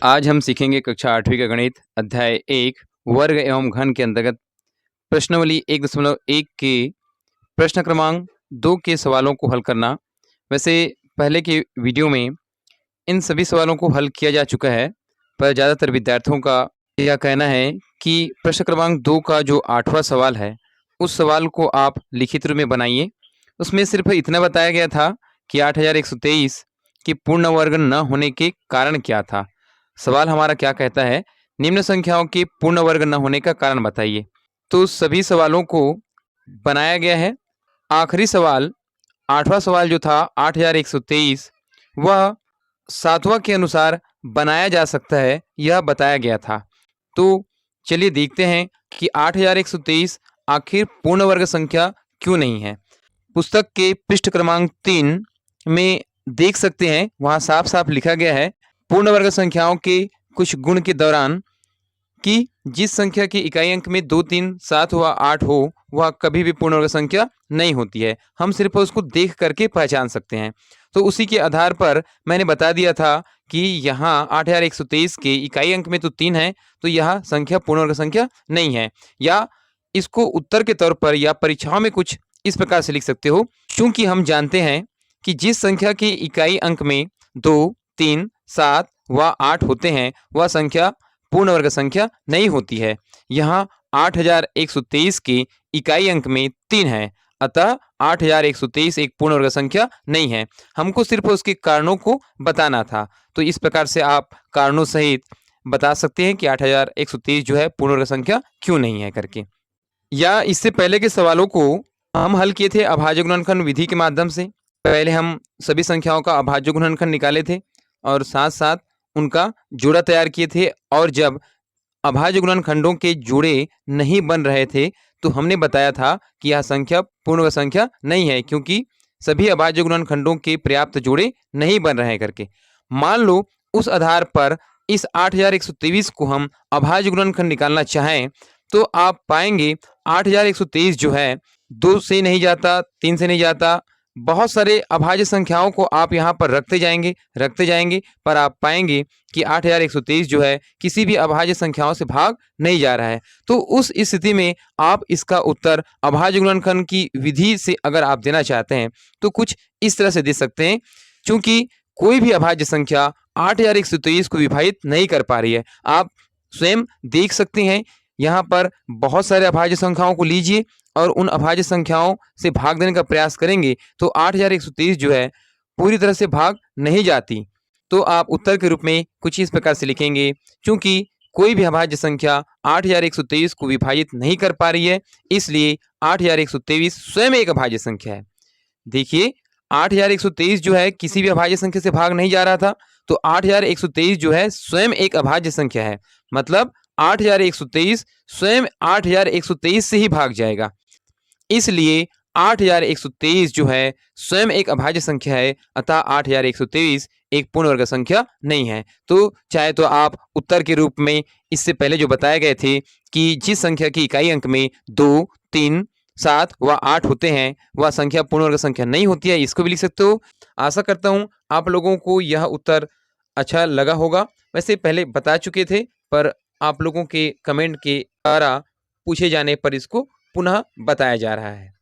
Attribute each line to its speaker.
Speaker 1: आज हम सीखेंगे कक्षा 8वीं का गणित अध्याय 1 वर्ग एवं घन के अंतर्गत प्रश्नावली 1.1 के प्रश्न क्रमांक 2 के सवालों को हल करना। वैसे पहले के वीडियो में इन सभी सवालों को हल किया जा चुका है, पर ज़्यादातर विद्यार्थियों का यह कहना है कि प्रश्न क्रमांक 2 का जो 8वां सवाल है उस सवाल को आप लिखित रूप में बनाइए। उसमें सिर्फ इतना बताया गया था कि 8123 की पूर्ण वर्ग न होने के कारण क्या था। सवाल हमारा क्या कहता है, निम्न संख्याओं के पूर्ण वर्ग न होने का कारण बताइए। तो सभी सवालों को बनाया गया है। आखिरी सवाल 8वां सवाल जो था 8123 वह 7वां के अनुसार बनाया जा सकता है, यह बताया गया था। तो चलिए देखते हैं कि 8123 आखिर पूर्ण वर्ग संख्या क्यों नहीं है। पुस्तक के पृष्ठ क्रमांक 3 में देख सकते हैं, वहाँ साफ साफ लिखा गया है पूर्ण वर्ग संख्याओं के कुछ गुण के दौरान कि जिस संख्या की इकाई अंक में 2, 3, 7 व 8 हो वह कभी भी पूर्ण वर्ग संख्या नहीं होती है। हम सिर्फ उसको देख करके पहचान सकते हैं। तो उसी के आधार पर मैंने बता दिया था कि यहाँ 8123 के इकाई अंक में तो 3 है, तो यह संख्या पूर्ण वर्ग संख्या नहीं है। या इसको उत्तर के तौर पर या परीक्षाओं में कुछ इस प्रकार से लिख सकते हो, क्योंकि हम जानते हैं कि जिस संख्या की इकाई अंक में 2, 3, 7 व 8 होते हैं वह संख्या पूर्ण वर्ग संख्या नहीं होती है। यहाँ 8123 की इकाई अंक में 3 है, अतः 8123 एक पूर्ण वर्ग संख्या नहीं है। हमको सिर्फ उसके कारणों को बताना था। तो इस प्रकार से आप कारणों सहित बता सकते हैं कि 8123 जो है पूर्ण वर्ग संख्या क्यों नहीं है करके। या इससे पहले के सवालों को हम हल किए थे अभाज्य गुणनखंड विधि के माध्यम से। पहले हम सभी संख्याओं का अभाज्य गुणनखंड निकाले थे और साथ साथ उनका जोड़ा तैयार किए थे। और जब अभाज्य गुणनखंडों के जोड़े नहीं बन रहे थे तो हमने बताया था कि यह संख्या पूर्ण वर्ग संख्या नहीं है, क्योंकि सभी अभाज्य गुणनखंडों के पर्याप्त जोड़े नहीं बन रहे हैं करके। मान लो उस आधार पर इस 8123 को हम अभाज्य गुणनखंड निकालना चाहें तो आप पाएंगे 8123 जो है 2 से नहीं जाता, 3 से नहीं जाता, बहुत सारे अभाज्य संख्याओं को आप यहाँ पर रखते जाएंगे, पर आप पाएंगे कि 8123 जो है किसी भी अभाज्य संख्याओं से भाग नहीं जा रहा है। तो उस स्थिति में आप इसका उत्तर अभाज्य गुणनखंड की विधि से अगर आप देना चाहते हैं तो कुछ इस तरह से दे सकते हैं। चूंकि कोई भी अभाज्य संख्या 8123 को विभाजित नहीं कर पा रही है। आप स्वयं देख सकते हैं, यहाँ पर बहुत सारे अभाज्य संख्याओं को लीजिए और उन अभाज्य संख्याओं से भाग देने का प्रयास करेंगे तो 8123 जो है पूरी तरह से भाग नहीं जाती। तो आप उत्तर के रूप में कुछ इस प्रकार से लिखेंगे, क्योंकि कोई भी अभाज्य संख्या 8123 को विभाजित नहीं कर पा रही है, इसलिए 8123 स्वयं एक अभाज्य संख्या है। देखिए 8123 जो है किसी भी अभाज्य संख्या से भाग नहीं जा रहा था, तो 8123 जो है स्वयं एक अभाज्य संख्या है। मतलब 8123 स्वयं 8123 से ही भाग जाएगा, इसलिए 8123 जो है स्वयं एक अभाज्य संख्या है, अतः 8123 एक पूर्ण वर्ग संख्या नहीं है। तो चाहे तो आप उत्तर के रूप में इससे पहले जो बताए गए थे कि जिस संख्या की इकाई अंक में 2, 3, 7 व 8 होते हैं वह संख्या पूर्ण वर्ग संख्या नहीं होती है, इसको भी लिख सकते हो। आशा करता हूँ आप लोगों को यह उत्तर अच्छा लगा होगा। वैसे पहले बता चुके थे, पर आप लोगों के कमेंट के द्वारा पूछे जाने पर इसको पुनः बताया जा रहा है।